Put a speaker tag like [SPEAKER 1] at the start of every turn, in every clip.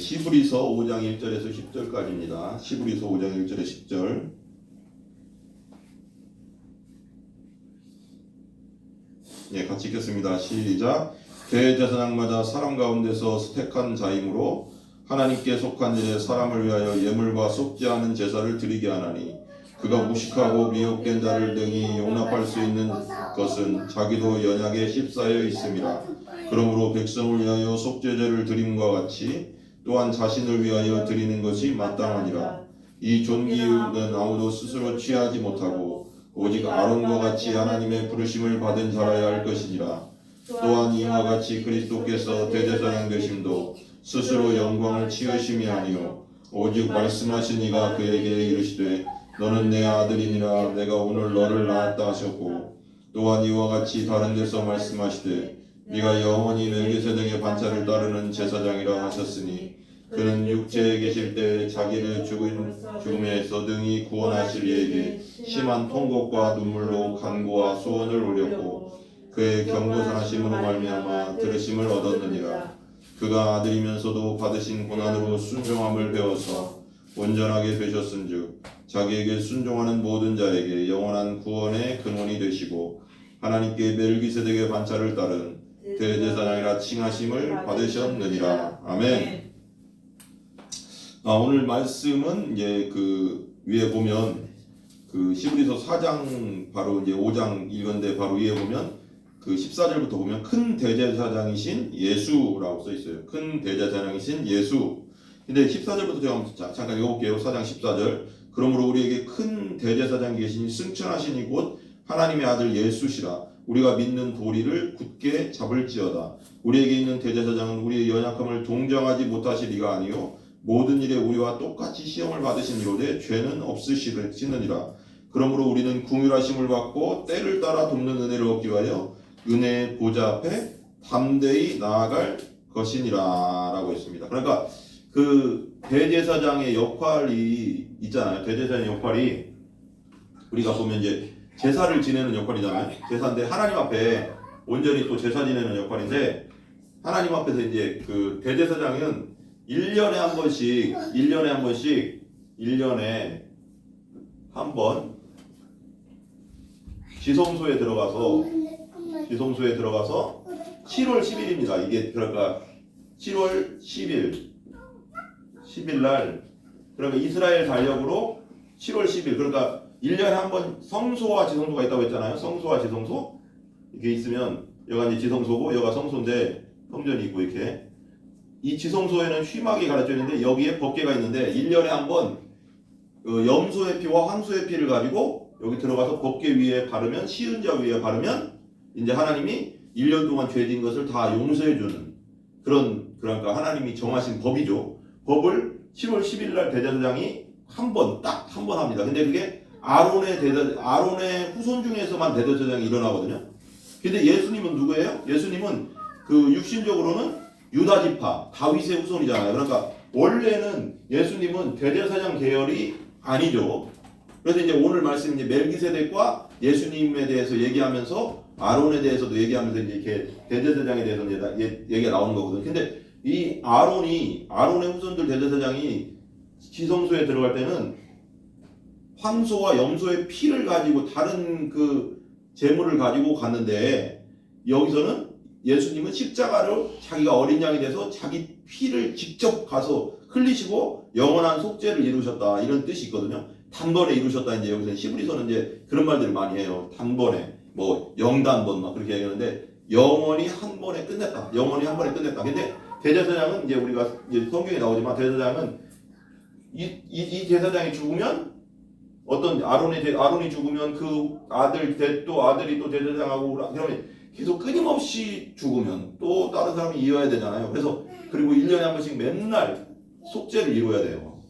[SPEAKER 1] 시브리서 5장 1절에서 10절까지입니다. 시브리서 5장 1절에 10절. 예, 같이 읽겠습니다. 시작. 대제사장마다 사람 가운데서 택한 자이므로 하나님께 속한 일에 사람을 위하여 예물과 속지 않은 제사를 드리게 하나니 그가 무식하고 미혹된 자를 등이 용납할 수 있는 것은 자기도 연약에 휩싸여 있음이라. 그러므로 백성을 위하여 속죄제를 드림과 같이 또한 자신을 위하여 드리는 것이 마땅하니라. 이 존귀는 아무도 스스로 취하지 못하고 오직 아론과 같이 하나님의 부르심을 받은 자라야 할 것이니라. 또한 이와 같이 그리스도께서 대제사장 되심도 스스로 영광을 취하심이 아니요 오직 말씀하신 이가 그에게 이르시되 너는 내 아들이니라. 내가 오늘 너를 낳았다 하셨고 또한 이와 같이 다른 데서 말씀하시되 네가 영원히 멜기세덱의 반차를 따르는 제사장이라 하셨으니 그는 육체에 계실 때 자기를 죽음에서 등이 구원하실 이에게 심한 통곡과 눈물로 간구와 소원을 올렸고 그의 경고상하심으로 말미암아 들으심을 얻었느니라. 그가 아들이면서도 받으신 고난으로 순종함을 배워서 온전하게 되셨은즉 자기에게 순종하는 모든 자에게 영원한 구원의 근원이 되시고 하나님께 멜기세덱의 반차를 따른 대제사장이라 칭하심을 받으셨느니라. 아멘. 오늘 말씀은 이제 그 위에 보면 그 시브리서 4장 바로 이제 5장 읽은데 바로 위에 보면 그 14절부터 보면 큰 대제사장이신 예수라고 써 있어요. 큰 대제사장이신 예수. 근데 14절부터 제가 잠깐 읽어볼게요. 4장 14절. 그러므로 우리에게 큰 대제사장이 계시니 승천하시니 곧 하나님의 아들 예수시라. 우리가 믿는 도리를 굳게 잡을지어다. 우리에게 있는 대제사장은 우리의 연약함을 동정하지 못하실 이가 아니요 모든 일에 우리와 똑같이 시험을 받으신 이로되 죄는 없으시느니라. 그러므로 우리는 긍휼하심을 받고 때를 따라 돕는 은혜를 얻기 위하여 은혜의 보좌 앞에 담대히 나아갈 것이니라 라고 했습니다. 그러니까 그 대제사장의 역할이 있잖아요. 대제사장의 역할이 우리가 보면 이제 제사를 지내는 역할이잖아요. 제사인데 하나님 앞에 온전히 또 제사 지내는 역할인데 하나님 앞에서 이제 그 대제사장은 1년에 한 번씩 1년에 한 번 지성소에 들어가서 7월 10일입니다. 이게 그러니까 7월 10일 날 그러니까 이스라엘 달력으로 7월 10일 그러니까 1년에 한 번 성소와 지성소가 있다고 했잖아요. 성소와 지성소 이게 있으면 여기가 이제 지성소고 여기가 성소인데 성전이 있고 이렇게 이 지성소에는 휘막이 가려져 있는데 여기에 법궤가 있는데 1년에 한 번 염소의 피와 황소의 피를 가지고 여기 들어가서 법궤 위에 바르면 시은자 위에 바르면 이제 하나님이 1년 동안 죄진 것을 다 용서해 주는 그러니까 하나님이 정하신 법이죠. 법을 7월 10일 날 대제사장이 딱 한 번 합니다. 근데 그게 아론의 후손 중에서만 대제사장이 일어나거든요. 근데 예수님은 누구예요? 예수님은 그 육신적으로는 유다 지파 다윗의 후손이잖아요. 그러니까 원래는 예수님은 대제사장 계열이 아니죠. 그래서 이제 오늘 말씀 이제 멜기세덱과 예수님에 대해서 얘기하면서 아론에 대해서도 얘기하면서 이제 이렇게 대제사장에 대해서 이제 얘기가 나오는 거거든요. 근데 이 아론의 후손들 대제사장이 지성소에 들어갈 때는 황소와 염소의 피를 가지고 다른 그 제물을 가지고 갔는데 여기서는 예수님은 십자가로 자기가 어린 양이 돼서 자기 피를 직접 가서 흘리시고 영원한 속죄를 이루셨다 이런 뜻이 있거든요. 단번에 이루셨다. 이제 여기서 시브리서는 이제 그런 말들을 많이 해요. 단번에 뭐 영단번 막 그렇게 얘기하는데 영원히 한 번에 끝냈다. 근데 대제사장은 이제 우리가 이제 성경에 나오지만 대제사장은 이 제사장이 죽으면 어떤 아론이 죽으면 그 아들이 또 대제사장하고 그러면 계속 끊임없이 죽으면 또 다른 사람이 이어야 되잖아요. 그리고 1년에 한 번씩 맨날 속죄를 이루어야 돼요.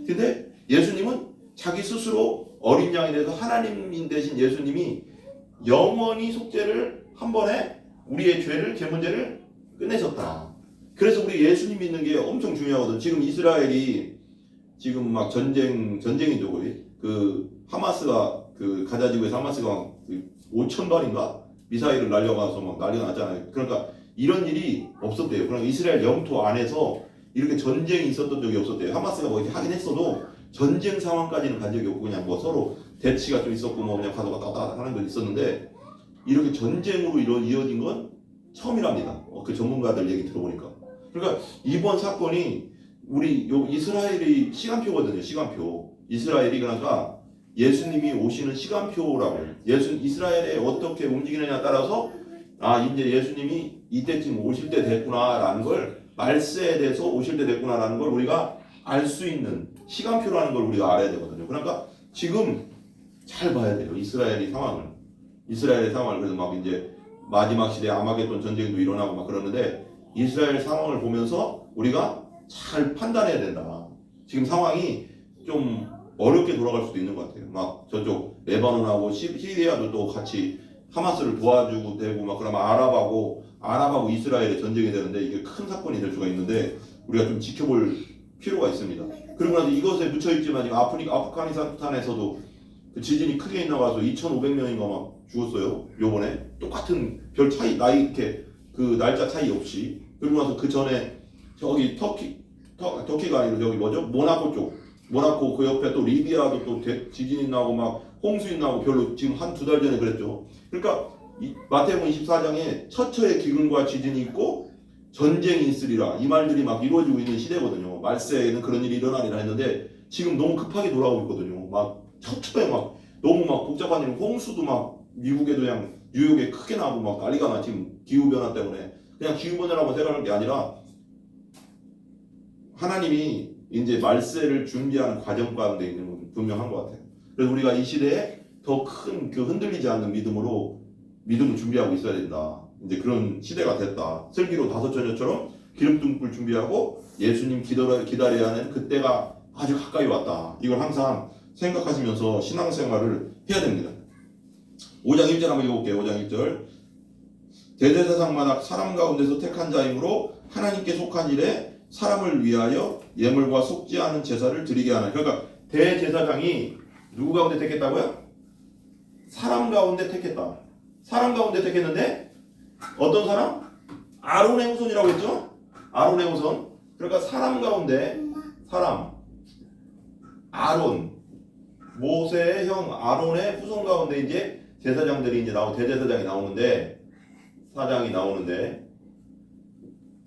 [SPEAKER 1] 근데 예수님은 자기 스스로 어린 양이 돼서 하나님 대신 예수님이 영원히 속죄를 한 번에 우리의 죄 문제를 끝내셨다. 그래서 우리 예수님 믿는 게 엄청 중요하거든. 지금 이스라엘이 지금 막 전쟁이죠. 거의 그 하마스가 그 가자지구에서 하마스가 5,000발인가 미사일을 날려가서 막 난리가 났잖아요. 그러니까 이런 일이 없었대요. 그러니까 이스라엘 영토 안에서 이렇게 전쟁이 있었던 적이 없었대요. 하마스가 뭐 이렇게 하긴 했어도 전쟁 상황까지는 간 적이 없고 그냥 뭐 서로 대치가 좀 있었고 뭐 그냥 가서 왔다 갔다 하는 건 있었는데 이렇게 전쟁으로 이어진 건 처음이랍니다. 그 전문가들 얘기 들어보니까. 그러니까 이번 사건이 우리 요 이스라엘의 시간표거든요. 시간표. 이스라엘이 그러니까 예수님이 오시는 시간표라고. 이스라엘에 어떻게 움직이느냐에 따라서 이제 예수님이 이때쯤 오실 때 됐구나라는 걸 말세에 대해서 오실 때 됐구나라는 걸 우리가 알 수 있는 시간표라는 걸 우리가 알아야 되거든요. 그러니까 지금 잘 봐야 돼요. 이스라엘의 상황을. 그래서 막 이제 마지막 시대 아마겟돈 전쟁도 일어나고 막 그러는데 이스라엘 상황을 보면서 우리가 잘 판단해야 된다. 지금 상황이 좀 어렵게 돌아갈 수도 있는 것 같아요. 막 저쪽 레바논하고 시리아도 또 같이 하마스를 도와주고 되고 막 그러면 아랍하고 이스라엘의 전쟁이 되는데 이게 큰 사건이 될 수가 있는데 우리가 좀 지켜볼 필요가 있습니다. 그리고 나서 이것에 묻혀있지만 지금 아프가니스탄에서도 그 지진이 크게 나와서 2,500명인가 막 죽었어요. 요번에 똑같은 별 차이 나이 이렇게 그 날짜 차이 없이. 그리고 나서 그 전에 저기 터키가 아니고 저기 뭐죠? 모나코 그 옆에 또 리비아도 또 지진이 나고 막 홍수이 나고 별로 지금 한 두 달 전에 그랬죠. 그러니까 마태복음 24장에 처처의 기근과 지진이 있고 전쟁이 있으리라 이 말들이 막 이루어지고 있는 시대거든요. 말세에는 그런 일이 일어나리라 했는데 지금 너무 급하게 돌아오고 있거든요. 막 처처에 막 너무 막 복잡한 일, 홍수도 막 미국에도 그냥 뉴욕에 크게 나고 막 난리가 나. 지금 기후 변화 때문에 그냥 기후 변화라고 생각할 게 아니라 하나님이 이제 말세를 준비하는 과정 가운데 있는 건 분명한 것 같아요. 그래서 우리가 이 시대에 더 큰 그 흔들리지 않는 믿음을 준비하고 있어야 된다. 이제 그런 시대가 됐다. 슬기로 다섯처녀처럼 기름등불 준비하고 예수님 기다려야 하는 그때가 아주 가까이 왔다. 이걸 항상 생각하시면서 신앙생활을 해야 됩니다. 5장 1절 한번 읽어볼게요. 5장 1절 대제사장마다 사람 가운데서 택한 자이므로 하나님께 속한 일에 사람을 위하여 예물과 속지 않은 제사를 드리게 하는. 그러니까 대제사장이 누구 가운데 택했다고요? 사람 가운데 택했다. 사람 가운데 택했는데 어떤 사람? 아론의 후손이라고 했죠? 아론의 후손. 그러니까 사람 가운데 아론 모세의 형 아론의 후손 가운데 이제 제사장들이 이제 대제사장이 나오는데 사장이 나오는데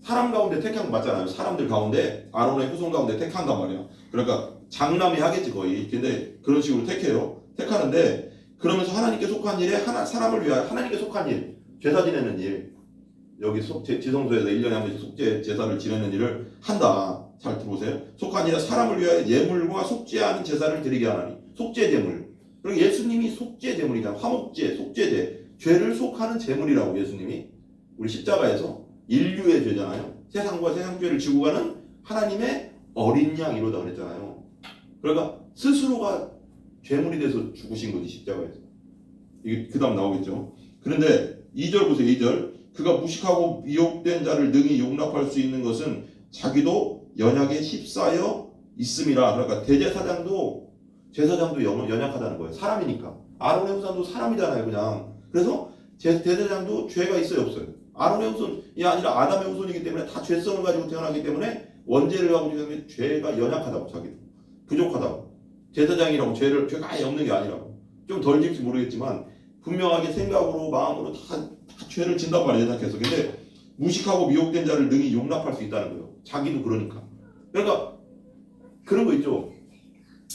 [SPEAKER 1] 사람 가운데 택한 거 맞잖아요. 사람들 가운데 아론의 후손 가운데 택한단 말이야. 그러니까 장남이 하겠지 거의. 근데 그런 식으로 택하는데 그러면서 하나님께 속한 일에 사람을 위하여 하나님께 속한 일, 제사 지내는 일, 여기 지성소에서 1년에 한 번씩 속죄 제사를 지내는 일을 한다. 잘 들어보세요. 속한 일에 사람을 위하여 예물과 속죄 않은 제사를 드리게 하나니. 속죄 제물. 그리고 예수님이 속죄 제물이잖아. 화목제, 속죄제, 죄를 속하는 제물이라고 예수님이 우리 십자가에서 인류의 죄잖아요. 세상과 세상 죄를 지고 가는 하나님의 어린 양이로다 그랬잖아요. 그러니까 스스로가 죄물이 돼서 죽으신 거지 십자가에서. 이게 그 다음 나오겠죠. 그런데 2절 보세요. 2절 그가 무식하고 미혹된 자를 능히 용납할 수 있는 것은 자기도 연약에 휩싸여 있음이라. 그러니까 제사장도 연약하다는 거예요. 사람이니까. 아론의 후손도 사람이잖아요. 그냥. 그래서 대제사장도 죄가 있어요 없어요? 아론의 후손이 아니라 아담의 후손이기 때문에 다 죄성을 가지고 태어나기 때문에 원죄를 가지고 태어나기 때문에 죄가 연약하다고. 자기도 부족하다고. 제사장이라고 죄가 아예 없는 게 아니라고. 좀 덜 질지 모르겠지만 분명하게 생각으로 마음으로 다 죄를 진단 말이에요. 생각해서. 근데 무식하고 미혹된 자를 능히 용납할 수 있다는 거예요. 자기도 그러니까. 그러니까 그런 거 있죠.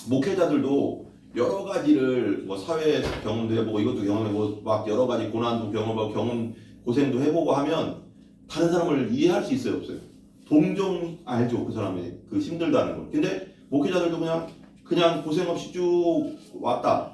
[SPEAKER 1] 목회자들도 여러 가지를 뭐 사회 경험도 해보고 이것도 경험해보고 막 여러 가지 고난도 경험하고 고생도 해보고 하면 다른 사람을 이해할 수 있어요 없어요? 동정 알죠 그 사람의 그 힘들다는 걸. 근데 목회자들도 그냥 고생 없이 쭉 왔다.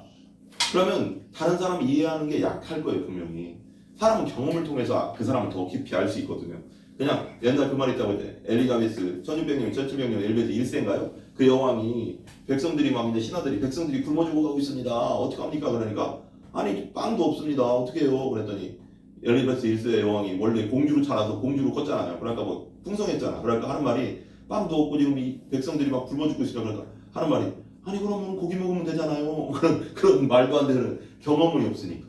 [SPEAKER 1] 그러면 다른 사람 이해하는 게 약할 거예요 분명히. 사람은 경험을 통해서 그 사람을 더 깊이 알 수 있거든요. 그냥 옛날 그 말 있다고 했대. 엘리자베스 1600년 1700년 엘리자베스 1세인가요? 그 여왕이 백성들이 막 이제 신하들이 백성들이 굶어 죽어가고 있습니다. 어떻게 합니까? 그러니까 아니 빵도 없습니다. 어떻게 해요? 그랬더니 엘리자베스 1세 여왕이 원래 공주로 자라서 공주로 컸잖아요. 그러니까 뭐 풍성했잖아. 그러니까 하는 말이 빵도 없고 지금 이 백성들이 막 굶어 죽고 있으니까 그러니까 하는 말이 아니 그러면 고기 먹으면 되잖아요. 그런 말도 안 되는 경험이 없으니까.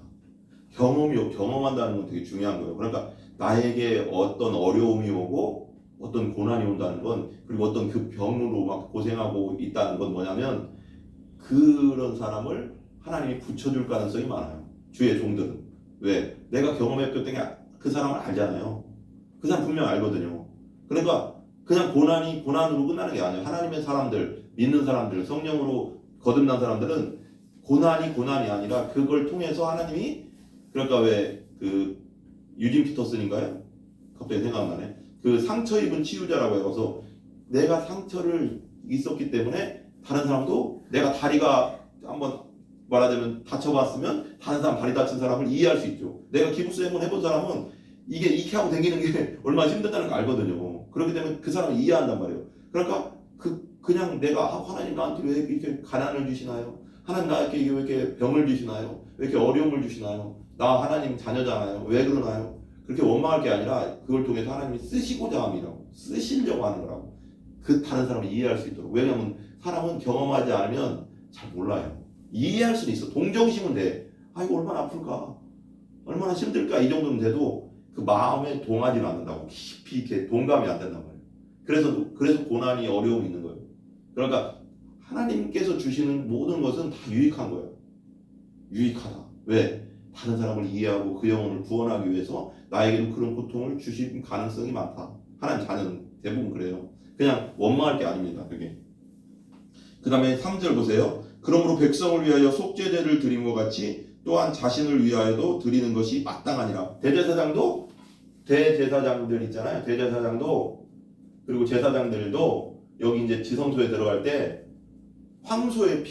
[SPEAKER 1] 경험한다는 건 되게 중요한 거예요. 그러니까 나에게 어떤 어려움이 오고 어떤 고난이 온다는 건, 그리고 어떤 그 병으로 막 고생하고 있다는 건 뭐냐면, 그런 사람을 하나님이 붙여줄 가능성이 많아요. 주의 종들은. 왜? 내가 경험했기 때문에 그 사람을 알잖아요. 그 사람 분명 알거든요. 그러니까 그냥 고난으로 끝나는 게 아니에요. 하나님의 사람들, 믿는 사람들, 성령으로 거듭난 사람들은 고난이 아니라 그걸 통해서 하나님이, 그러니까 왜 그 유진 피터슨인가요? 갑자기 생각나네. 그 상처 입은 치유자라고 해서, 내가 상처를 있었기 때문에 다른 사람도, 내가 다리가 한번 말하자면 다쳐봤으면 다른 사람 다리 다친 사람을 이해할 수 있죠. 내가 기부스 한번 해본 사람은 이렇게 하고 다니는 게 얼마나 힘들다는 걸 알거든요. 그렇기 때문에 그 사람을 이해한단 말이에요. 그러니까 그냥 내가 하나님 나한테 왜 이렇게 가난을 주시나요? 하나님 나에게 왜 이렇게 병을 주시나요? 왜 이렇게 어려움을 주시나요? 나 하나님 자녀잖아요. 왜 그러나요? 그렇게 원망할 게 아니라 그걸 통해서 하나님이 쓰시고자 함이라고, 쓰시려고 하는 거라고. 그 다른 사람을 이해할 수 있도록. 왜냐하면 사람은 경험하지 않으면 잘 몰라요. 이해할 수는 있어. 동정심은 돼. 이거 얼마나 아플까, 얼마나 힘들까, 이 정도는 돼도 그 마음에 동하지는 않는다고. 깊이 이렇게 동감이 안 된단 말이에요. 그래서 고난이, 어려움이 있는 거예요. 그러니까 하나님께서 주시는 모든 것은 다 유익한 거예요. 유익하다. 왜? 다른 사람을 이해하고 그 영혼을 구원하기 위해서 나에게도 그런 고통을 주실 가능성이 많다. 하나님 자녀는 대부분 그래요. 그냥 원망할 게 아닙니다. 그게. 그 다음에 3절 보세요. 그러므로 백성을 위하여 속죄제를 드림과 같이 또한 자신을 위하여도 드리는 것이 마땅하니라. 대제사장들 있잖아요. 대제사장도, 그리고 제사장들도 여기 이제 지성소에 들어갈 때 황소의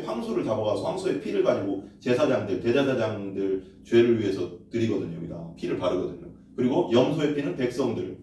[SPEAKER 1] 황소를 잡아가서 황소의 피를 가지고 제사장들, 대제사장들 죄를 위해서 드리거든요. 여기다 피를 바르거든요. 그리고 염소의 피는 백성들,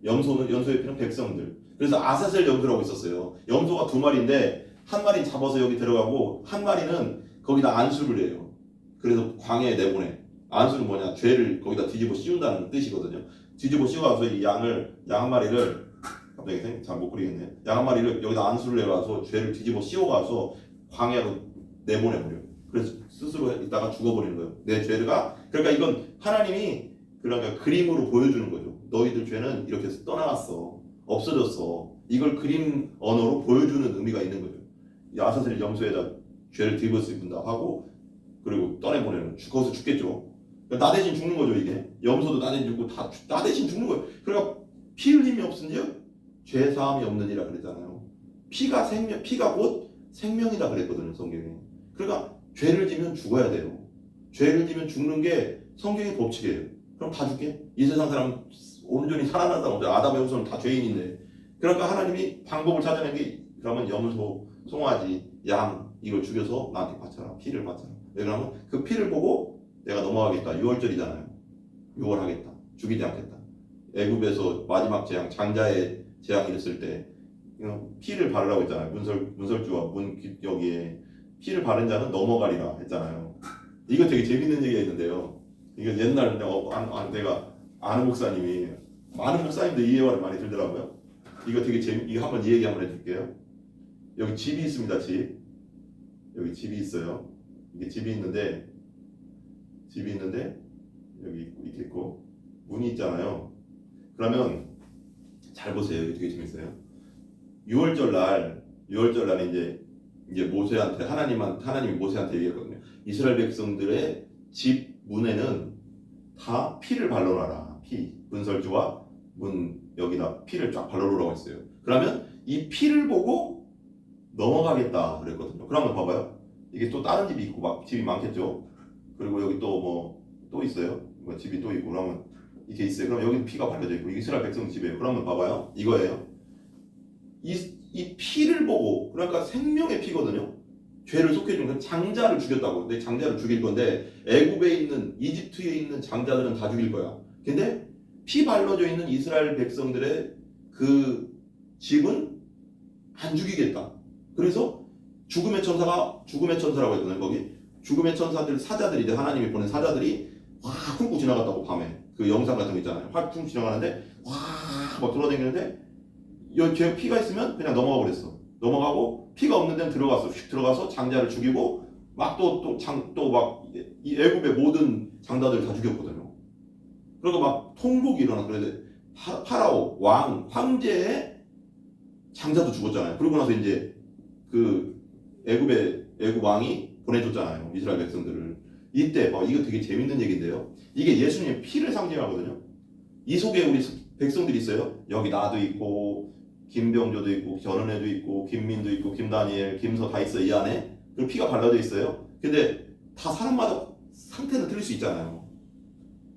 [SPEAKER 1] 염소의 피는 백성들. 그래서 아사셀 염소라고 있었어요. 염소가 두 마리인데 한 마리는 잡아서 여기 들어가고 한 마리는 거기다 안수를 해요. 그래서 광야에 내보내. 안수는 뭐냐? 죄를 거기다 뒤집어 씌운다는 뜻이거든요. 뒤집어 씌워서 이 양 한 마리를, 갑자기 잘 못 그리겠네. 양 한 마리를 여기다 안수를 해가서 죄를 뒤집어 씌워가서 광야로 내보내버려요. 그래서 스스로 있다가 죽어버리는 거예요. 내 죄가. 그러니까 이건 하나님이 그러니까 그림으로 보여주는 거죠. 너희들 죄는 이렇게 떠나갔어. 없어졌어. 이걸 그림 언어로 보여주는 의미가 있는 거죠. 아사셀 염소에다 죄를 뒤집어 씌운다 하고, 그리고 떠내보내는, 거기서 죽겠죠. 나 대신 죽는 거죠. 이게 염소도 나 대신 죽고 다 나 대신 죽는 거예요. 그러니까 피 흘림이 없은즉 죄 사함이 없느니라 그랬잖아요. 피가 곧 생명이다 그랬거든요, 성경에. 그러니까 죄를 지면 죽어야 돼요. 죄를 지면 죽는 게 성경의 법칙이에요. 그럼 다 죽게? 이 세상 사람 온전히 살아난 사람 없어요. 아담의 후손은 다 죄인인데. 그러니까 하나님이 방법을 찾아낸 게, 그러면 염소, 송아지, 양 이걸 죽여서 나한테 바쳐라. 피를 바쳐라. 왜 그러면 그 피를 보고 내가 넘어가겠다. 6월절이잖아요. 6월 하겠다. 죽이지 않겠다. 애굽에서 마지막 재앙, 장자의 재앙이 있을 때 피를 바르라고 했잖아요. 문설주와 여기에 피를 바른 자는 넘어가리라 했잖아요. 이거 되게 재밌는 얘기가 있는데요. 이거 옛날 내가 아는 목사님이, 많은 목사님들 이 예화를 많이 들더라고요. 이거 되게 이거 한번 이 얘기 한번 해줄게요. 여기 집이 있습니다. 여기 집이 있어요. 이게 집이 있는데 여기 이렇게 있고 문이 있잖아요. 그러면 잘 보세요. 이게 되게 재밌어요. 6월절 날에 이제 모세한테 하나님이 모세한테 얘기했거든요. 이스라엘 백성들의 집 문에는 다 피를 발라놔라. 문설주와 문 여기다 피를 쫙 발라놓으라고 했어요. 그러면 이 피를 보고 넘어가겠다 그랬거든요. 그러면 봐봐요. 이게 또 다른 집이 있고 막 집이 많겠죠. 그리고 여기 또 있어요. 집이 또 있고 그러면 이렇게 있어요. 그럼 여기 피가 발려져 있고 이스라엘 백성 집이에요. 그러면 봐봐요. 이거예요. 이 피를 보고, 그러니까 생명의 피거든요. 죄를 속해준 장자를 죽였다고. 근데 장자를 죽일 건데 애굽에 있는, 이집트에 있는 장자들은 다 죽일 거야. 근데 피 발라져 있는 이스라엘 백성들의 그 집은 안 죽이겠다. 그래서 죽음의 천사라고 했거든요. 거기 죽음의 천사들, 사자들이, 이제 하나님이 보낸 사자들이 확 훑고 지나갔다고. 밤에 그 영상 같은 거 있잖아요. 확 훑고 지나가는데 막 돌아다니는데 여기 피가 있으면 그냥 넘어가 버렸어. 넘어가고 피가 없는 데는 들어가서 장자를 죽이고 막 이 애굽의 모든 장자들 다 죽였거든요. 그리고 막 통곡이 일어나. 그래서 파라오 왕 황제의 장자도 죽었잖아요. 그러고 나서 이제 그 애굽 왕이 보내줬잖아요. 이스라엘 백성들을. 이때 이거 되게 재밌는 얘기인데요. 이게 예수님의 피를 상징하거든요. 이 속에 우리 백성들이 있어요. 여기 나도 있고 김병조도 있고 전은혜도 있고 김민도 있고 김다니엘, 김서 다 있어요. 이 안에. 그리고 피가 발라져 있어요. 근데 다 사람마다 상태는 틀릴 수 있잖아요.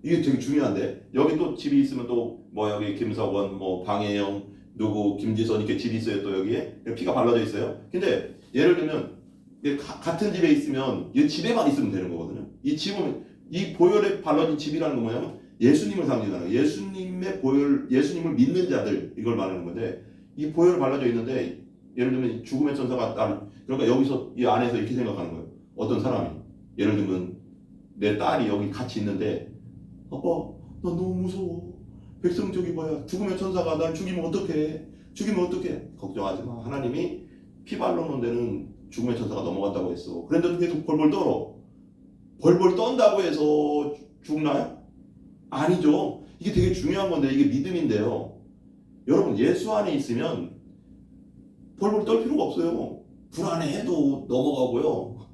[SPEAKER 1] 이게 되게 중요한데 여기 또 집이 있으면 또 여기 김석원, 방혜영, 누구 김지선 이렇게 집이 있어요. 또 여기에 피가 발라져 있어요. 근데 예를 들면 같은 집에 있으면 이 집에만 있으면 되는 거거든요. 이 집은 이 보혈에 발라진 집이라는 건 뭐냐면 예수님을 상징하는 거예요. 예수님의 보혈, 예수님을 믿는 자들 이걸 말하는 건데 이 보혈 발라져 있는데 예를 들면 죽음의 천사가 나를 그러니까 여기서 이 안에서 이렇게 생각하는 거예요. 어떤 사람이 예를 들면 내 딸이 여기 같이 있는데 아빠 나 너무 무서워. 백성 저기 뭐야 죽음의 천사가 날 죽이면 어떡해. 죽이면 어떡해. 걱정하지 마. 하나님이 피 발라놓은 데는 죽음의 천사가 넘어간다고 했어. 그런데도 계속 벌벌 떨어. 벌벌 떤다고 해서 죽나요? 아니죠. 이게 되게 중요한 건데 이게 믿음인데요. 여러분 예수 안에 있으면 벌벌 떨 필요가 없어요. 불안해해도 넘어가고요.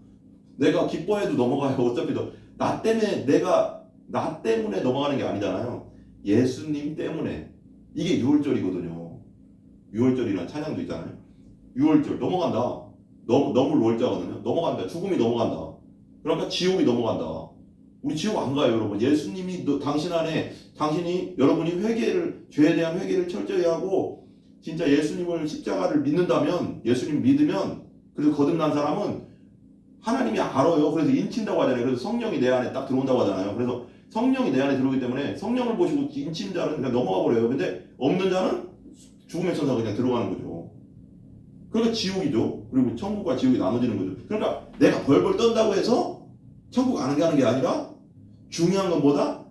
[SPEAKER 1] 내가 기뻐해도 넘어가요. 어차피 나 때문에 넘어가는 게 아니잖아요. 예수님 때문에. 이게 6월절이거든요. 6월절이라는 찬양도 있잖아요. 6월절 넘어간다. 너무 월자거든요. 넘어간다. 죽음이 넘어간다. 그러니까 지옥이 넘어간다. 우리 지옥 안 가요, 여러분. 예수님이 당신 안에 여러분이 죄에 대한 회개를 철저히 하고 진짜 예수님을 십자가를 믿는다면 예수님 믿으면 그래서 거듭난 사람은 하나님이 알아요. 그래서 인친다고 하잖아요. 그래서 성령이 내 안에 딱 들어온다고 하잖아요. 그래서 성령이 내 안에 들어오기 때문에 성령을 보시고 인친 자는 그냥 넘어가 버려요. 근데 없는 자는 죽음의 천사가 그냥 들어가는 거죠. 그러니까 지옥이죠. 그리고 천국과 지옥이 나눠지는 거죠. 그러니까 내가 벌벌 떤다고 해서 천국 가는 게 아니라 중요한 건 뭐다?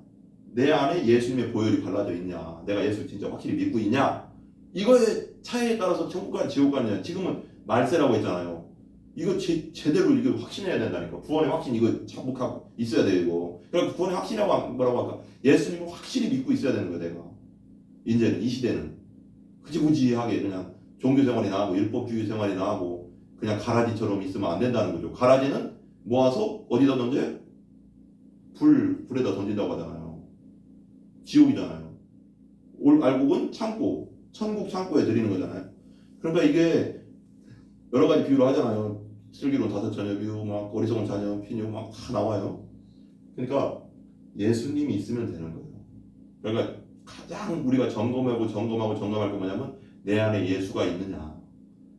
[SPEAKER 1] 내 안에 예수님의 보혈이 발라져 있냐. 내가 예수 진짜 확실히 믿고 있냐. 이거의 차이에 따라서 천국 가냐 지옥 가냐. 지금은 말세라고 했잖아요. 이거 제대로 이거 확신해야 된다니까. 구원의 확신 이거 잡복하고 있어야 돼요. 이거. 그러니까 구원의 확신이라고 뭐라고 할까? 예수님을 확실히 믿고 있어야 되는 거야 내가. 이제는 이 시대는 흐지부지하게 그냥 종교 생활이 나하고 율법주의 생활이 나하고 그냥 가라지처럼 있으면 안 된다는 거죠. 가라지는 모아서 어디다 던져요? 불에다 던진다고 하잖아요. 지옥이잖아요. 알곡은 창고, 천국 창고에 드리는 거잖아요. 그러니까 이게 여러 가지 비유를 하잖아요. 슬기로운 다섯 처녀 비유, 막 어리석은 자녀 비유 막 다 나와요. 그러니까 예수님이 있으면 되는 거예요. 그러니까 가장 우리가 점검할 거 뭐냐면 내 안에 예수가 있느냐,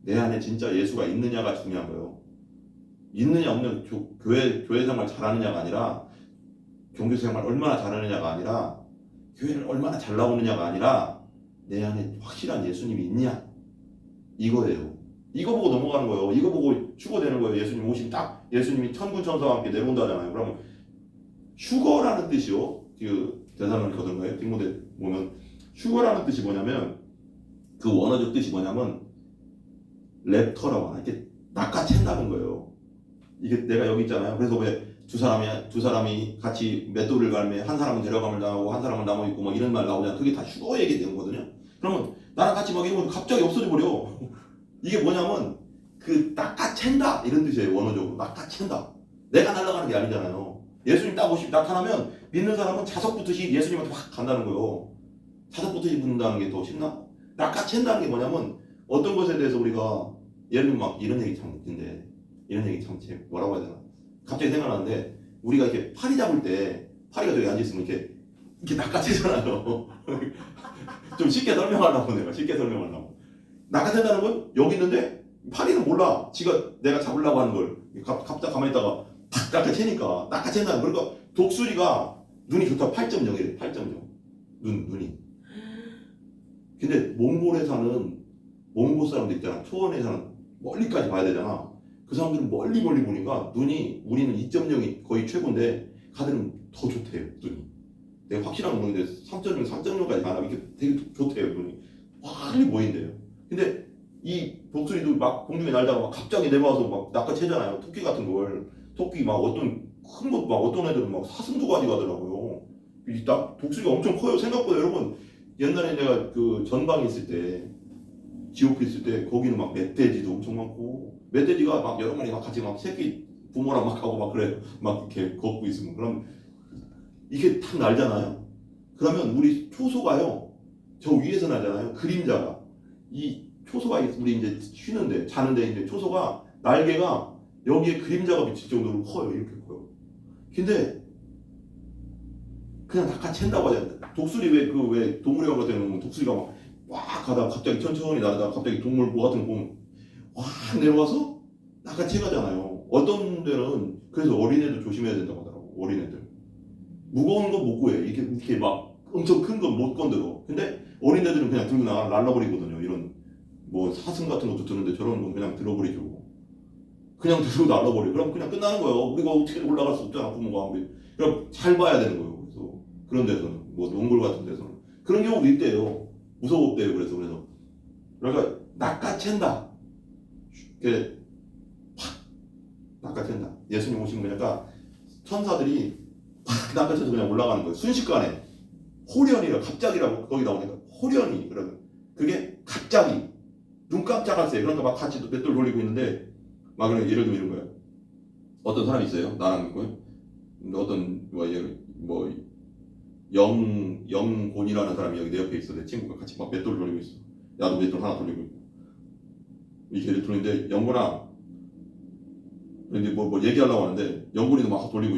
[SPEAKER 1] 내 안에 진짜 예수가 있느냐가 중요한 거예요. 있느냐 없느냐 교회 생활 잘하느냐가 아니라 종교 생활 얼마나 잘하느냐가 아니라 교회를 얼마나 잘 나오느냐가 아니라 내 안에 확실한 예수님이 있냐 이거예요. 이거 보고 넘어가는 거예요. 이거 보고 휴거되는 거예요. 예수님 오시면 딱 예수님이 천군 천사와 함께 내려온다잖아요. 그러면 휴거라는 뜻이요. 그 대사로니가든가요. 뒷모델 보면 휴거라는 뜻이 뭐냐면 그 원어적 뜻이 뭐냐면 랩터라고 하나 이렇게 낚아챈다는 거예요. 이게 내가 여기 있잖아요. 그래서 왜 두 사람이 같이 맷돌을 갈매 한 사람은 데려감을 당하고 한 사람은 남아 있고 뭐 이런 말 나오잖아요. 그게 다 휴거 얘기되는 거거든요. 그러면 나랑 같이 막 이러면 갑자기 없어져 버려. 이게 뭐냐면 그 낚아챈다 이런 뜻이에요. 원어적으로 낚아챈다. 내가 날아가는 게 아니잖아요. 예수님 딱 오시면 나타나면 믿는 사람은 자석 붙듯이 예수님한테 확 간다는 거예요. 자석 붙듯이 붙는다는 게 더 쉽나? 낚아챈다는 게 뭐냐면 어떤 것에 대해서 우리가 예를 들면 막 이런 얘기 참 웃긴데 이런 얘기 참 뭐라고 해야 되나? 갑자기 생각나는데 우리가 이렇게 파리 잡을 때 파리가 저기 앉아있으면 이렇게 낚아채잖아요. 좀 쉽게 설명하려고 낚아챈다는 건 여기 있는데 파리는 몰라. 내가 잡으려고 하는 걸 갑자기 가만히 있다가 탁 낚아채니까 낚아챈다는 그러니까 독수리가 눈이 좋다 8.0이래. 8.0 눈이. 근데 몽골 사람들 있잖아. 초원에 사는 멀리까지 봐야 되잖아. 그 사람들은 멀리 보니까 눈이 우리는 2.0이 거의 최고인데 가들은 더 좋대요. 눈이. 내가 확실한 건 모르는데 3.0, 3.0까지 가나 이게 되게 좋대요. 눈이. 빨리 보인대요. 근데 이 독수리도 막 공중에 날다가 막 갑자기 내려와서 막 낚아채잖아요. 토끼 같은 걸. 토끼 막 어떤 큰 것 막 어떤 애들은 막 사슴도 가져가더라고요. 독수리가 엄청 커요. 생각보다 여러분 옛날에 내가 그 전방에 있을 때 지옥에 있을 때 거기는 막 멧돼지도 엄청 많고 멧돼지가 막 여러 마리 막 같이 막 새끼 부모랑 막 하고 막 그래 막 이렇게 걷고 있으면 그럼 이게 탁 날잖아요. 그러면 우리 초소가요 저 위에서 나잖아요. 그림자가 이 초소가 우리 이제 쉬는데 자는데 이제 초소가 날개가 여기에 그림자가 비칠 정도로 커요. 이렇게 커요. 근데 그냥 낚아챈다고 하잖아요. 독수리 왜 동물원 같은 경우는 독수리가 막 가다가 갑자기 천천히 날아다가 갑자기 동물 뭐 같은 거 보면 확 내려와서 낚아채가잖아요. 어떤 데는 그래서 어린애들 조심해야 된다고 하더라고. 어린애들 무거운 거 못 구해. 이렇게 막 엄청 큰 건 못 건드려. 근데 어린애들은 그냥 들고 날라버리거든요. 이런 뭐 사슴 같은 것도 드는데 저런 건 그냥 들어버리죠. 그냥 들고 날라버려. 그럼 그냥 끝나는 거예요. 우리가 어떻게 올라갈 수 없잖아. 부모가 아무리. 그럼 잘 봐야 되는 거예요. 그래서 그런 데서는 뭐 농골 같은 데서는 그런 경우도 있대요. 무서웠대요. 그래서 그러니까 낚아챈다. 이렇게 팍 낚아챈다. 예수님 오신 거니까 천사들이 팍 낚아채서 그냥 올라가는 거예요. 순식간에 호련이라 갑자기라고 거기 나오니까 호련이 그러면 그게 갑자기 눈 깜짝할 새. 그러니까 막 같이 맷돌 돌리고 있는데 막 그냥 예를 들면 이런 거예요. 어떤 사람이 있어요. 나랑 있고요. 어떤 뭐 영곤이라는 사람이 여기 내 옆에 있어. 내 친구가 같이 막 맷돌 돌리고 있어. 나도 맷돌 하나 돌리고 있고. 이렇게 돌리는데 영곤아, 이제 뭐 얘기하려고 하는데 영곤이도 막 돌리고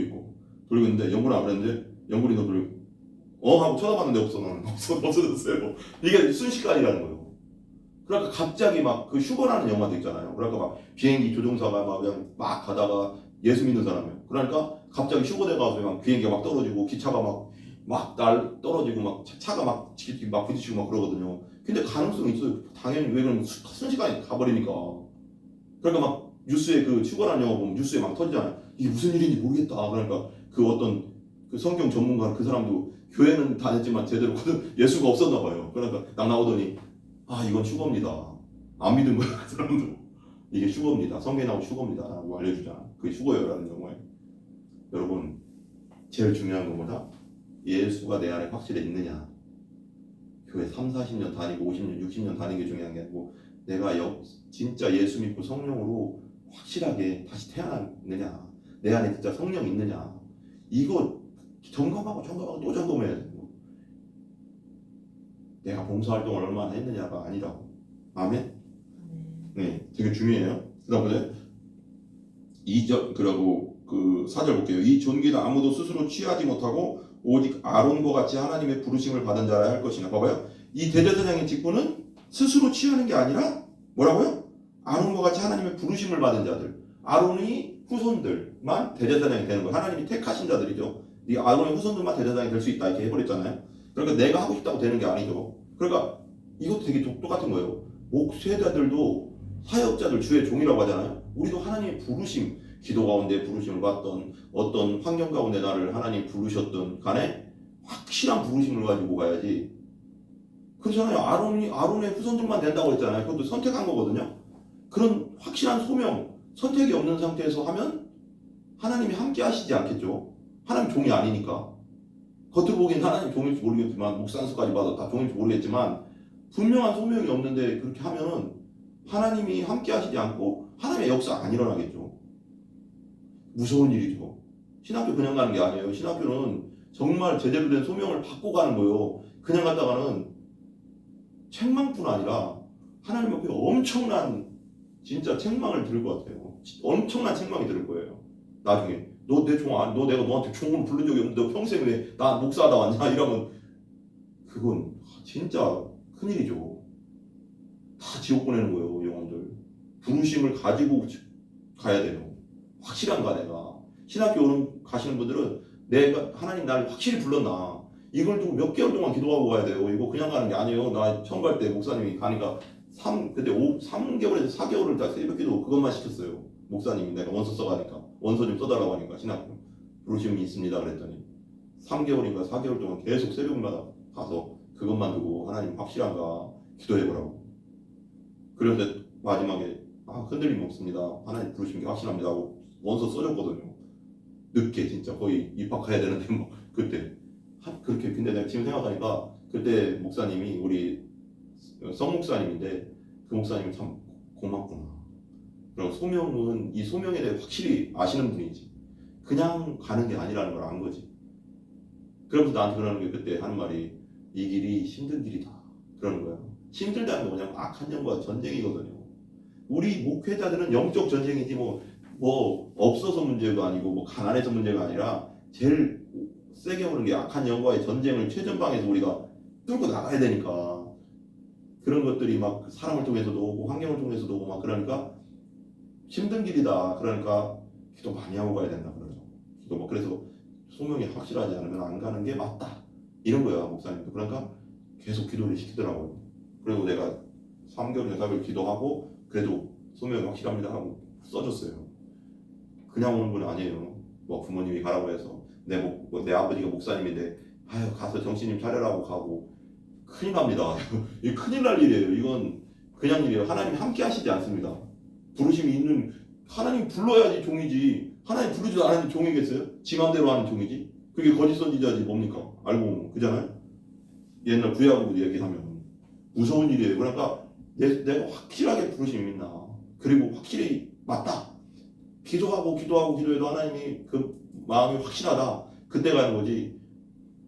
[SPEAKER 1] 있는데 영곤아 그랬는데 영곤이도 돌리고 하고 쳐다봤는데 없어. 나는 없어졌어요. 이게 순식간이라는 거예요. 그러니까 갑자기 막 그 휴거라는 영화도 있잖아요. 그러니까 막 비행기 조종사가 막 그냥 막 가다가 예수 믿는 사람이에요. 그러니까 갑자기 휴거돼 가서 막 비행기가 막 떨어지고 기차가 막 떨어지고 막 차가 막 부딪히고 막 그러거든요. 근데 가능성이 있어요. 당연히 왜 그러면 순식간에 가버리니까. 그러니까 막 뉴스에 그 휴거라는 영화 보면 뉴스에 막 터지잖아요. 이게 무슨 일인지 모르겠다. 그러니까 그 어떤 그 성경 전문가 그 사람도 교회는 다녔지만 제대로 예수가 없었나 봐요. 그러니까 딱 나오더니 이건 휴거입니다. 안 믿은 거야 그 사람도. 이게 휴거입니다. 성경에 나온 휴거입니다 라고 알려주잖아. 그게 휴거예요라는 경우에 여러분 제일 중요한 건 뭐다? 예수가 내 안에 확실히 있느냐. 교회 3, 40년 다니고 50년, 60년 다니는 게 중요한 게 아니고 내가 진짜 예수 믿고 성령으로 확실하게 다시 태어났느냐. 내 안에 진짜 성령 있느냐. 이거 점검하고 또 점검해야 돼. 내가 봉사활동을 얼마나 했느냐가 아니라고. 아멘? 네, 되게 중요해요. 그 다음에 2절, 그러고 그 4절 볼게요. 이 존귀는 아무도 스스로 취하지 못하고 오직 아론과 같이 하나님의 부르심을 받은 자라 할 것이나. 봐봐요. 이 대제사장의 직분은 스스로 취하는 게 아니라 뭐라고요? 아론과 같이 하나님의 부르심을 받은 자들. 아론의 후손들만 대제사장이 되는 거예요. 하나님이 택하신 자들이죠. 이 아론의 후손들만 대제사장이 될 수 있다 이렇게 해버렸잖아요. 그러니까 내가 하고 싶다고 되는 게 아니죠. 그러니까 이것도 되게 똑같은 거예요. 목회자들도 사역자들 주의 종이라고 하잖아요. 우리도 하나님의 부르심, 기도 가운데 부르심을 받던 어떤 환경 가운데 나를 하나님 부르셨던 간에 확실한 부르심을 가지고 가야지. 그렇잖아요. 아론의 후손들만 된다고 했잖아요. 그것도 선택한 거거든요. 그런 확실한 소명, 선택이 없는 상태에서 하면 하나님이 함께 하시지 않겠죠. 하나님 종이 아니니까. 겉으로 보기엔 하나님 종일지 모르겠지만 목산수까지 봐도 다 종일지 모르겠지만 분명한 소명이 없는데 그렇게 하면은 하나님이 함께 하시지 않고 하나님의 역사가 안 일어나겠죠. 무서운 일이죠. 신학교 그냥 가는 게 아니에요. 신학교는 정말 제대로 된 소명을 받고 가는 거예요. 그냥 갔다가는 책망뿐 아니라 하나님 앞에 엄청난 진짜 책망을 들을 것 같아요. 엄청난 책망이 들을 거예요. 나중에 너 내가 너한테 종으로 부른 적이 없는데 너 평생 왜 나 목사하다 왔냐 이러면 그건 진짜 큰일이죠. 다 지옥 보내는 거예요. 영혼들 부르심을 가지고 가야 돼요. 확실한 가 내가 신학교 가시는 분들은 내가 하나님 나를 확실히 불렀나 이걸 두고 몇 개월 동안 기도하고 가야 돼요. 이거 그냥 가는 게 아니에요. 나 처음 갈 때 목사님이 가니까 3개월에서 4개월을 다 새벽기도 그것만 시켰어요. 목사님이 내가 원서 써가니까 원서 좀 써달라고 하니까 신학교 부르심이 있습니다 그랬더니 3개월인가 4개월 동안 계속 새벽마다 가서 그것만 두고 하나님 확실한가 기도해보라고. 그런데 마지막에 흔들림 없습니다. 하나님 부르신 게 확실합니다 하고 원서 써줬거든요. 늦게 진짜 거의 입학해야 되는데 뭐 그때 그렇게. 근데 내가 지금 생각하니까 그때 목사님이 우리 성 목사님인데 그 목사님이 참 고맙구나. 그럼 소명은 이 소명에 대해 확실히 아시는 분이지. 그냥 가는 게 아니라는 걸 안 거지. 그러면서 나한테 그러는 게 그때 하는 말이 이 길이 힘든 길이다. 그러는 거야. 힘들다는 게 뭐냐면 악한 영과 전쟁이거든요. 우리 목회자들은 영적 전쟁이지 뭐 없어서 문제가 아니고 뭐 가난해서 문제가 아니라 제일 세게 오는 게 악한 영과의 전쟁을 최전방에서 우리가 뚫고 나가야 되니까 그런 것들이 막 사람을 통해서도 오고 환경을 통해서도 오고 막 그러니까 힘든 길이다. 그러니까 기도 많이 하고 가야 된다. 기도 뭐 그래서 소명이 확실하지 않으면 안 가는 게 맞다. 이런 거야 목사님도. 그러니까 계속 기도를 시키더라고요. 그리고 내가 3개월, 4개월 기도하고 그래도 소명이 확실합니다 하고 써줬어요. 그냥 오는 분 아니에요. 뭐 부모님이 가라고 해서 내 아버지가 목사님인데 아유 가서 정신 좀 차려라고 가고 큰일 납니다. 이 큰일 날 일이에요. 이건 그냥 일이에요. 하나님 함께 하시지 않습니다. 부르심이 있는 하나님 불러야지 종이지. 하나님 부르지도 않는 종이겠어요? 지 맘대로 하는 종이지. 그게 거짓 선지자지 뭡니까? 알고 보면 그잖아요. 옛날 구약으로 얘기하면 무서운 일이에요. 그러니까 내가 확실하게 부르심이 있나. 그리고 확실히 맞다. 기도해도 하나님이 그 마음이 확실하다. 그때 가는 거지.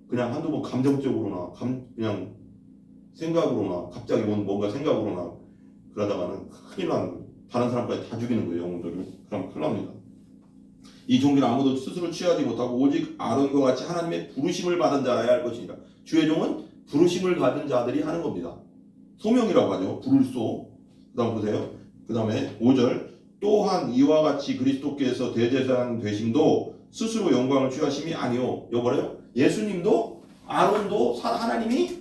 [SPEAKER 1] 그냥 한두 번 감정적으로나 그냥 생각으로나 갑자기 뭔가 생각으로나 그러다가는 큰일 나는 거예요. 다른 사람까지 다 죽이는 거예요. 영혼들을. 그럼 큰일 납니다. 이 종기는 아무도 스스로 취하지 못하고 오직 아론과 같이 하나님의 부르심을 받은 자라야 할 것이니라. 주의 종은 부르심을 받은 자들이 하는 겁니다. 소명이라고 하죠. 부를소. 그 다음 보세요. 그 다음에 5절 또한 이와 같이 그리스도께서 대제사장 되심도 스스로 영광을 취하심이 아니요. 여보래요. 예수님도 아론도 하나님이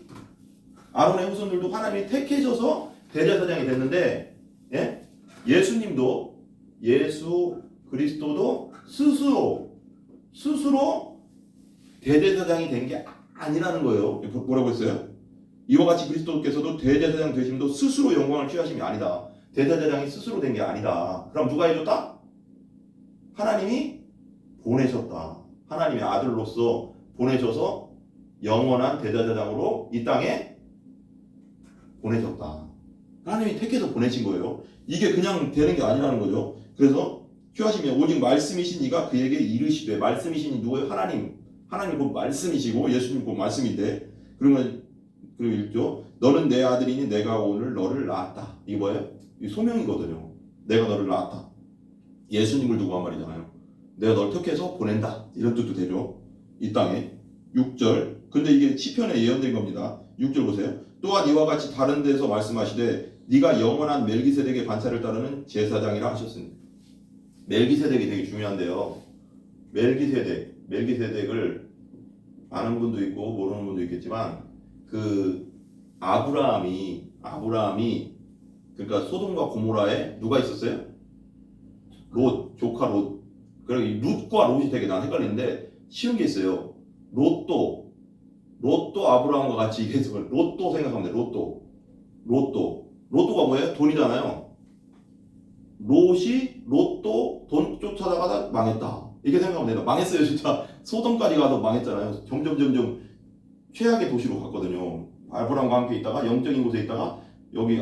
[SPEAKER 1] 아론의 후손들도 하나님이 택해셔서 대제사장이 됐는데 예수님도 예수 그리스도도 스스로 대제사장이 된 게 아니라는 거예요. 뭐라고 했어요? 이와 같이 그리스도께서도 대제사장 되심도 스스로 영광을 취하심이 아니다. 대제사장이 스스로 된 게 아니다. 그럼 누가 해줬다? 하나님이 보내셨다. 하나님의 아들로서 보내셔서 영원한 대제사장으로 이 땅에 보내셨다. 하나님이 택해서 보내신 거예요. 이게 그냥 되는 게 아니라는 거죠. 그래서 취하심이 오직 말씀이신 이가 그에게 이르시되 말씀이신 이 누구예요? 하나님 곧 말씀이시고 예수님 곧 말씀인데 그러면 그리고 읽죠. 너는 내 아들이니 내가 오늘 너를 낳았다. 이게 뭐예요? 이 소명이거든요. 내가 너를 낳았다. 예수님을 두고 한 말이잖아요. 내가 널 택해서 보낸다. 이런 뜻도 되죠. 이 땅에 6절. 근데 이게 시편에 예언된 겁니다. 6절 보세요. 또한 이와 같이 다른 데서 말씀하시되 네가 영원한 멜기세덱의 반차를 따르는 제사장이라 하셨습니다. 멜기세덱이 되게 중요한데요. 멜기세덱을 아는 분도 있고 모르는 분도 있겠지만 그 아브라함이 그러니까 소돔과 고모라에 누가 있었어요? 조카 롯. 그러니까 룻과 롯이 되게 난 헷갈리는데 쉬운 게 있어요. 롯도 아브라함과 같이 이게 롯도 생각하면 돼. 로또가 뭐예요? 돈이잖아요. 롯도 돈 쫓아다가다 망했다. 이렇게 생각하면 돼요. 망했어요 진짜. 소돔까지 가서 망했잖아요. 점점 최악의 도시로 갔거든요. 아브라함과 함께 있다가 영적인 곳에 있다가 여기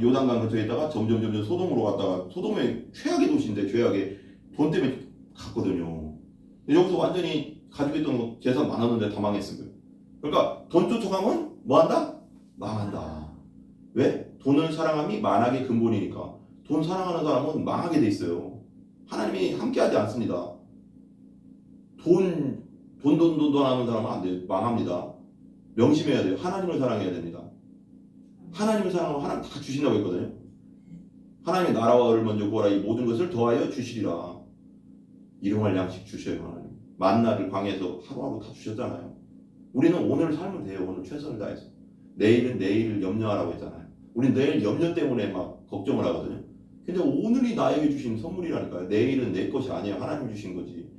[SPEAKER 1] 요단강 근처에 있다가 점점 소돔으로 갔다가 소돔의 최악의 도시인데 최악의 돈 때문에 갔거든요. 여기서 완전히 가지고 있던 재산 많았는데 다 망했어요. 그러니까 돈 쫓아가면 뭐한다? 망한다. 왜? 돈을 사랑함이 만악의 근본이니까. 돈 사랑하는 사람은 망하게 돼 있어요. 하나님이 함께하지 않습니다. 돈 하는 사람은 안 돼요. 망합니다. 명심해야 돼요. 하나님을 사랑해야 됩니다. 하나님을 사랑하면 하나님 다 주신다고 했거든요. 하나님의 나라와 의를 먼저 구하라. 이 모든 것을 더하여 주시리라. 일용할 양식 주셔요. 하나님. 만나를 광야에서 하루하루 다 주셨잖아요. 우리는 오늘 살면 돼요. 오늘 최선을 다해서. 내일은 내일을 염려하라고 했잖아요. 우린 내일 염려 때문에 막 걱정을 하거든요. 근데 오늘이 나에게 주신 선물이라니까요. 내일은 내 것이 아니에요. 하나님 주신 거지.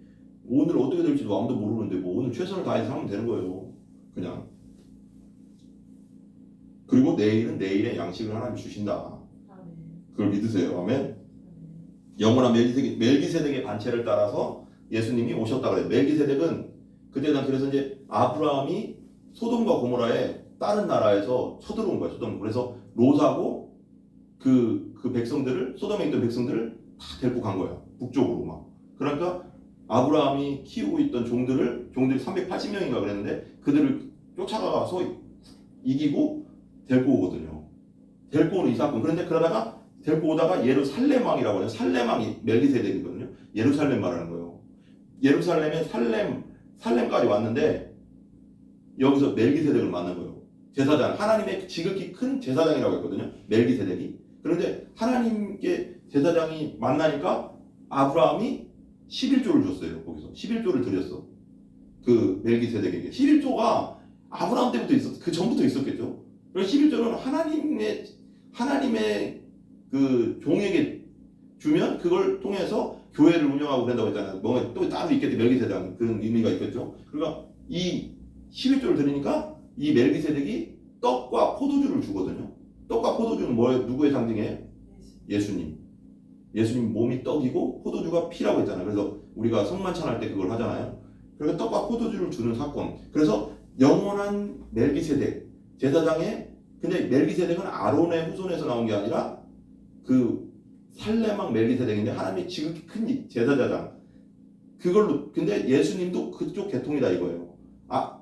[SPEAKER 1] 오늘 어떻게 될지도 아무도 모르는데 뭐 오늘 최선을 다해서 살면 되는 거예요. 그냥. 그리고 내일은 내일의 양식을 하나님 주신다. 그걸 믿으세요. 아멘. 영원한 멜기세덱의 반체를 따라서 예수님이 오셨다 그래요. 멜기세덱은 그때 난 그래서 이제 아브라함이 소돔과 고모라에 다른 나라에서 쳐들어온 거야. 소돔. 그래서 롯하고 그 백성들을, 소돔에 있던 백성들을 다 데리고 간 거야. 북쪽으로 막. 그러니까 아브라함이 키우고 있던 종들이 380명인가 그랬는데 그들을 쫓아가서 이기고 데리고 오거든요. 데리고 오는 이 사건. 그런데 그러다가 데리고 오다가 예루살렘 왕이라고 해요. 살렘 왕이 멜기세덱이거든요. 예루살렘 말하는 거예요. 예루살렘에 살렘까지 왔는데 여기서 멜기세덱을 만난 거예요. 제사장, 하나님의 지극히 큰 제사장이라고 했거든요. 멜기세덱이. 그런데 하나님께 제사장이 만나니까 아브라함이 11조를 줬어요. 거기서 11조를 드렸어. 그 멜기세덱에게. 11조가 아브라함 때부터 그 전부터 있었겠죠. 그래서 11조는 하나님의 그 종에게 주면 그걸 통해서 교회를 운영하고 그런다고 했잖아요. 뭔가 또 따로 있겠지. 멜기세덱 그런 의미가 있겠죠. 그러니까 이 11조를 드리니까 이 멜기세덱이 떡과 포도주를 주거든요. 떡과 포도주는 뭐예요? 누구의 상징이에요? 예수님. 예수님 몸이 떡이고 포도주가 피라고 했잖아요. 그래서 우리가 성만찬할 때 그걸 하잖아요. 그래서 떡과 포도주를 주는 사건. 그래서 영원한 멜기세덱 제사장의, 근데 멜기세덱은 아론의 후손에서 나온 게 아니라 그 살레망 멜기세덱인데 하나님이 지극히 큰 제사장. 그걸로, 근데 예수님도 그쪽 계통이다 이거예요.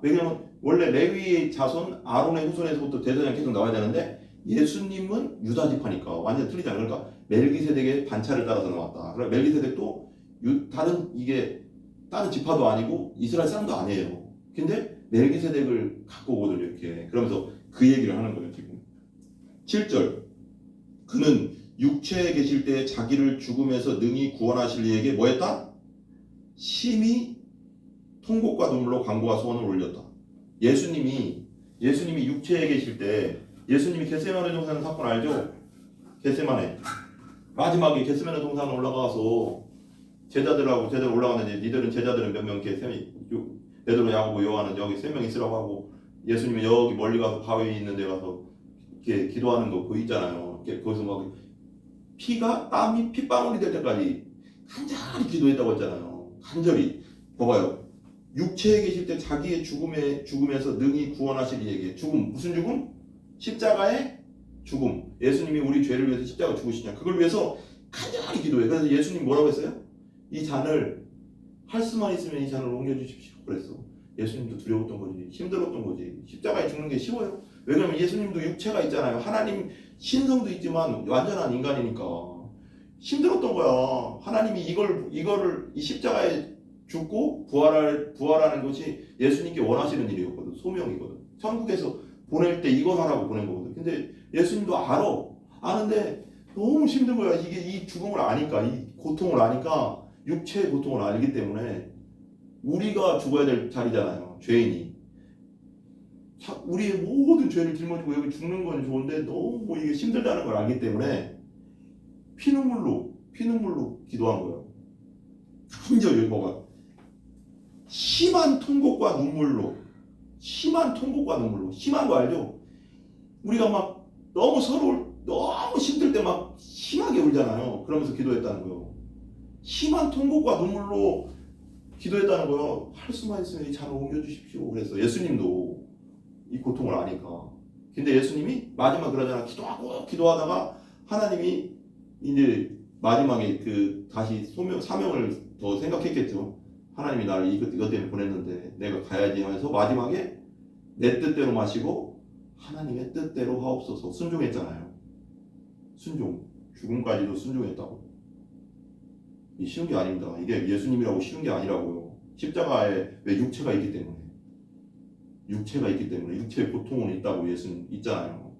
[SPEAKER 1] 왜냐면 원래 레위 자손 아론의 후손에서부터 제사장이 계속 나와야 되는데 예수님은 유다 지파니까 완전 틀리잖아요. 그러니까 멜기세덱의 반차를 따라서 나왔다. 그러니까 멜기세덱도 다른 지파도 아니고 이스라엘 사람도 아니에요. 근데 멜기세덱을 갖고 오거든요. 이렇게. 그러면서 그 얘기를 하는 거예요. 지금 7절 그는 육체에 계실 때 자기를 죽음에서 능히 구원하실 이에게 뭐했다? 심히 통곡과 눈물로 간구와 소원을 올렸다. 예수님이 육체에 계실 때 예수님이 겟세마네 동산 사건 알죠? 겟세마네 마지막에 겟세마네 동산 올라가서 제자들 올라가는데 제자들은 몇 명 이렇게 베드로, 야고보, 요한은 여기 3명 있으라고 하고 예수님이 여기 멀리 가서 바위 있는 데 가서 이렇게 기도하는 거 보이잖아요. 거기서 막 땀이 핏방울이 될 때까지 간절히 기도했다고 했잖아요. 간절히. 봐봐요. 육체에 계실 때 자기의 죽음에서 능히 구원하실 이에게. 죽음, 무슨 죽음? 십자가의 죽음. 예수님이 우리 죄를 위해서 십자가 죽으시냐. 그걸 위해서 간절히 기도해. 그래서 예수님 뭐라고 했어요? 이 잔을 할 수만 있으면 이 잔을 옮겨주십시오. 그랬어. 예수님도 두려웠던 거지. 힘들었던 거지. 십자가에 죽는 게 쉬워요? 왜냐면 예수님도 육체가 있잖아요. 하나님 신성도 있지만 완전한 인간이니까 힘들었던 거야. 하나님이 이 십자가에 죽고 부활하는 것이 예수님께 원하시는 일이었거든. 소명이거든. 천국에서 보낼 때 이거 하라고 보낸 거거든. 근데 예수님도 아는데 너무 힘든 거야. 이 죽음을 아니까, 이 고통을 아니까, 육체의 고통을 알기 때문에 우리가 죽어야 될 자리잖아요. 죄인이. 우리의 모든 죄를 짊어지고 여기 죽는 건 좋은데 너무 이게 힘들다는 걸 알기 때문에 피눈물로 기도한 거예요. 간절히 뭐가 심한 통곡과 눈물로 심한 거 알죠? 우리가 막 너무 힘들 때 막 심하게 울잖아요. 그러면서 기도했다는 거예요. 심한 통곡과 눈물로 기도했다는 거예요. 할 수만 있으면 이 잔을 옮겨주십시오. 그래서 예수님도 이 고통을 아니까. 근데 예수님이 마지막 그러잖아. 기도하다가 하나님이 이제 마지막에 다시 사명을 더 생각했겠죠. 하나님이 나를 이것 때문에 보냈는데 내가 가야지 하면서 마지막에 내 뜻대로 마시고 하나님의 뜻대로 하옵소서 순종했잖아요. 죽음까지도 순종했다고. 이 쉬운 게 아닙니다. 이게 예수님이라고 쉬운 게 아니라고요. 십자가에 왜 육체가 있기 때문에 육체의 고통은 있다고 예수님 있잖아요.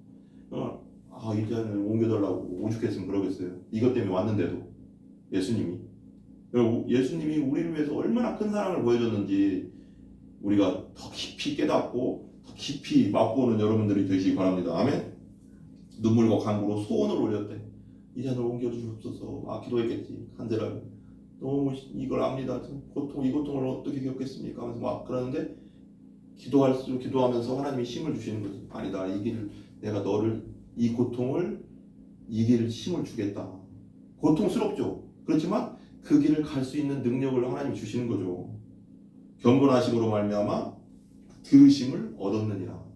[SPEAKER 1] 이 잔을 옮겨달라고 오죽했으면 그러겠어요. 이것 때문에 왔는데도 예수님이 우리를 위해서 얼마나 큰 사랑을 보여줬는지 우리가 더 깊이 깨닫고 더 깊이 맛보는 여러분들이 되시기 바랍니다. 아멘. 눈물과 간구로 소원을 올렸대. 이 잔을 옮겨주시옵소서. 기도했겠지. 간절하게. 너무 이걸 압니다. 이 고통을 어떻게 겪겠습니까? 하면서 막 그러는데 기도하면서 하나님이 힘을 주시는 거지. 아니다. 내가 너를 이 고통을 이길 힘을 주겠다. 고통스럽죠. 그렇지만 그 길을 갈 수 있는 능력을 하나님이 주시는 거죠. 경건하심으로 말미암아 들으심을 얻었느니라.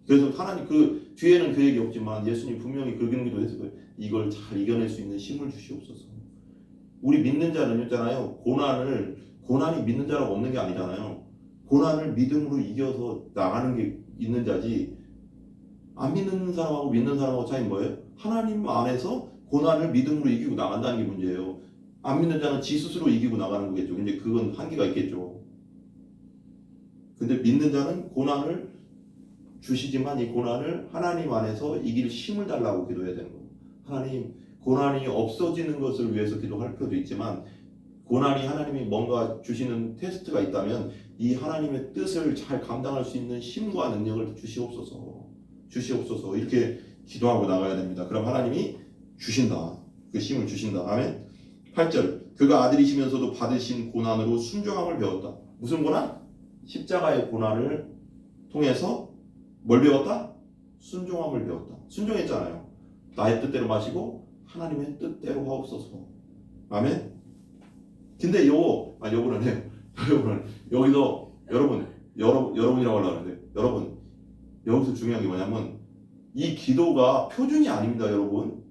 [SPEAKER 1] 그래서 하나님 그 뒤에는 그 얘기 없지만 예수님 분명히 그런 기도했을 거예요. 이걸 잘 이겨낼 수 있는 힘을 주시옵소서. 우리 믿는 자는 있잖아요. 고난이 믿는 자라고 없는 게 아니잖아요. 고난을 믿음으로 이겨서 나가는 게 있는 자지. 안 믿는 사람하고 믿는 사람하고 차이는 뭐예요? 하나님 안에서 고난을 믿음으로 이기고 나간다는 게 문제예요. 안 믿는 자는 지 스스로 이기고 나가는 거겠죠. 근데 그건 한계가 있겠죠. 근데 믿는 자는 고난을 주시지만 이 고난을 하나님 안에서 이길 힘을 달라고 기도해야 되는 거예요. 하나님, 고난이 없어지는 것을 위해서 기도할 필요도 있지만 고난이 하나님이 뭔가 주시는 테스트가 있다면 이 하나님의 뜻을 잘 감당할 수 있는 힘과 능력을 주시옵소서 이렇게 기도하고 나가야 됩니다. 그럼 하나님이 주신다. 그 힘을 주신다. 아멘. 8절 그가 아들이시면서도 받으신 고난으로 순종함을 배웠다. 무슨 고난? 십자가의 고난을 통해서 뭘 배웠다? 순종함을 배웠다. 순종했잖아요. 나의 뜻대로 마시고 하나님의 뜻대로 하옵소서. 아멘. 근데 요거는 해요. 여러분은 여기서 여러분이라고 하려고 하는데 여러분 여기서 중요한 게 뭐냐면 이 기도가 표준이 아닙니다. 여러분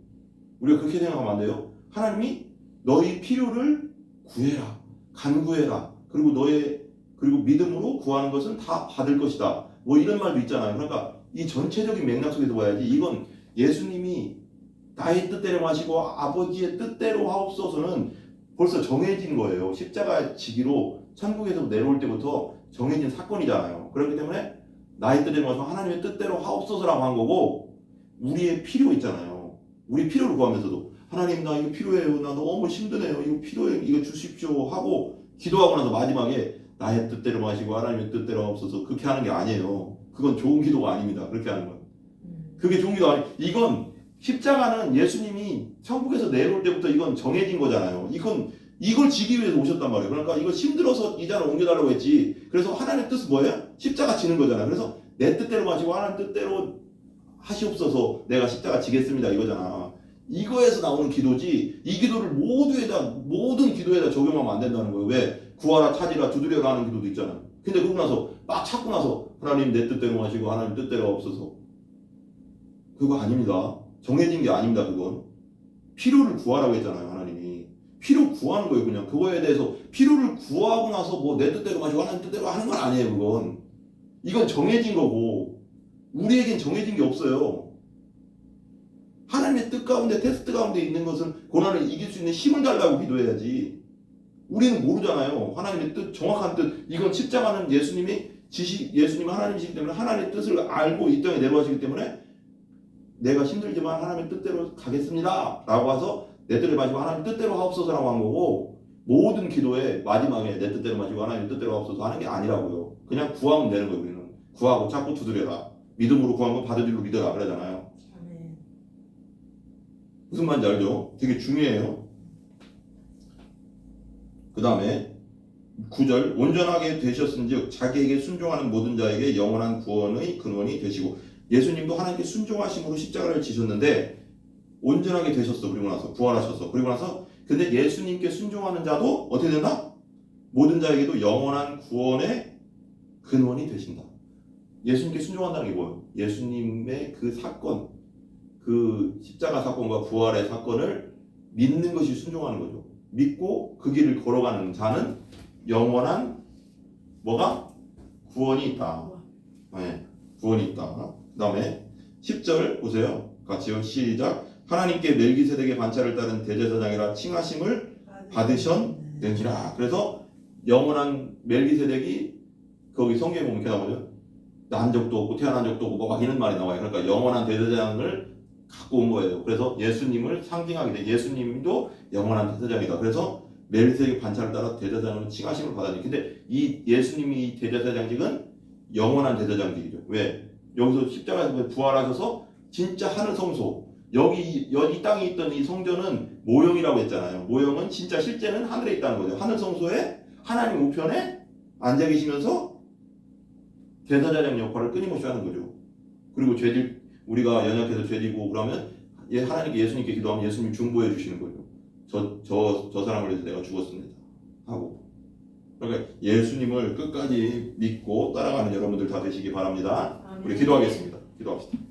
[SPEAKER 1] 우리가 그렇게 생각하면 안 돼요. 하나님이 너희 필요를 구해라, 간구해라. 그리고 믿음으로 구하는 것은 다 받을 것이다. 뭐 이런 말도 있잖아요. 그러니까 이 전체적인 맥락 속에서 봐야지. 이건 예수님이 나의 뜻대로 마시고 아버지의 뜻대로 하옵소서는 벌써 정해진 거예요. 십자가 지기로 천국에서 내려올 때부터 정해진 사건이잖아요. 그렇기 때문에 나의 뜻대로 마시고 하나님의 뜻대로 하옵소서라고 한 거고 우리의 필요 있잖아요. 우리 필요를 구하면서도 하나님 나 이거 필요해요. 나 너무 힘드네요. 이거 필요해요. 이거 주십시오 하고 기도하고 나서 마지막에 나의 뜻대로 마시고 하나님의 뜻대로 하옵소서 그렇게 하는 게 아니에요. 그건 좋은 기도가 아닙니다. 그렇게 하는 건. 그게 좋은 기도 아니. 이건 십자가는 예수님이 천국에서 내려올 때부터 이건 정해진 거잖아요. 이걸 지기 위해서 오셨단 말이에요. 그러니까 이거 힘들어서 이 잔을 옮겨달라고 했지. 그래서 하나님의 뜻은 뭐예요? 십자가 지는 거잖아요. 그래서 내 뜻대로 마시고 하나님 뜻대로 하시옵소서 내가 십자가 지겠습니다 이거잖아. 이거에서 나오는 기도지 이 기도를 모든 기도에다 적용하면 안 된다는 거예요. 왜? 구하라 찾으라 두드려라 하는 기도도 있잖아요. 근데 그러고 나서 막 찾고 나서 하나님 내 뜻대로 마시고 하나님 뜻대로 없어서 그거 아닙니다. 정해진 게 아닙니다. 그건 필요를 구하라고 했잖아요. 하나님이 필요 구하는 거예요. 그냥 그거에 대해서 필요를 구하고 나서 뭐 내 뜻대로 마시고 하나님 뜻대로 하는 건 아니에요. 이건 정해진 거고 우리에겐 정해진 게 없어요. 하나님의 뜻 가운데 테스트 가운데 있는 것은 고난을 이길 수 있는 힘을 달라고 기도해야지. 우리는 모르잖아요. 하나님의 뜻, 정확한 뜻. 이건 십자가는 예수님이 하나님이시기 때문에 하나님의 뜻을 알고 이 땅에 내려가시기 때문에 내가 힘들지만 하나님의 뜻대로 가겠습니다 라고 해서 내 뜻을 마시고 하나님 뜻대로 하옵소서라고 한 거고 모든 기도에 마지막에 내 뜻대로 마시고 하나님 뜻대로 하옵소서 하는 게 아니라고요. 그냥 구하면 되는 거예요. 우리는 구하고 찾고 두드려라. 믿음으로 구한 건 받을 줄로 믿어라 그러잖아요. 무슨 말인지 알죠? 되게 중요해요. 그 다음에 9절 온전하게 되셨은즉 자기에게 순종하는 모든 자에게 영원한 구원의 근원이 되시고 예수님도 하나님께 순종하심으로 십자가를 지셨는데 온전하게 되셨어. 그리고 나서 부활하셨어. 그리고 나서 근데 예수님께 순종하는 자도 어떻게 된다? 모든 자에게도 영원한 구원의 근원이 되신다. 예수님께 순종한다는 게 뭐예요? 예수님의 그 사건 그 십자가 사건과 부활의 사건을 믿는 것이 순종하는 거죠. 믿고 그 길을 걸어가는 자는 영원한 뭐가? 구원이 있다. 네, 구원이 있다. 그 다음에 10절 보세요. 같이요. 시작. 하나님께 멜기세덱의 반차를 따른 대제사장이라 칭하심을 받으셨는지라. 그래서 영원한 멜기세덱이 거기 성경에 보면 이렇게 나오죠. 난 적도 없고 태어난 적도 없고 막 이런 말이 나와요. 그러니까 영원한 대제사장을 갖고 온 거예요. 그래서 예수님을 상징하게 돼. 예수님도 영원한 대제사장이다. 그래서 멜기세덱의 반차를 따라 대제사장으로 칭하심을 받았니. 근데 이 예수님이 대제사장직은 영원한 대제사장직이죠. 왜? 여기서 십자가에서 부활하셔서 진짜 하늘 성소 여기 땅에 있던 이 성전은 모형이라고 했잖아요. 모형은 진짜 실제는 하늘에 있다는 거죠. 하늘 성소에 하나님 우편에 앉아 계시면서 대제사장 역할을 끊임없이 하는 거죠. 그리고 우리가 연약해서 죄지고 그러면 하나님께 예수님께 기도하면 예수님 중보해 주시는 거죠. 저 사람을 위해서 내가 죽었습니다 하고. 그러니까 예수님을 끝까지 믿고 따라가는 여러분들 다 되시기 바랍니다. 우리 기도하겠습니다. 기도합시다.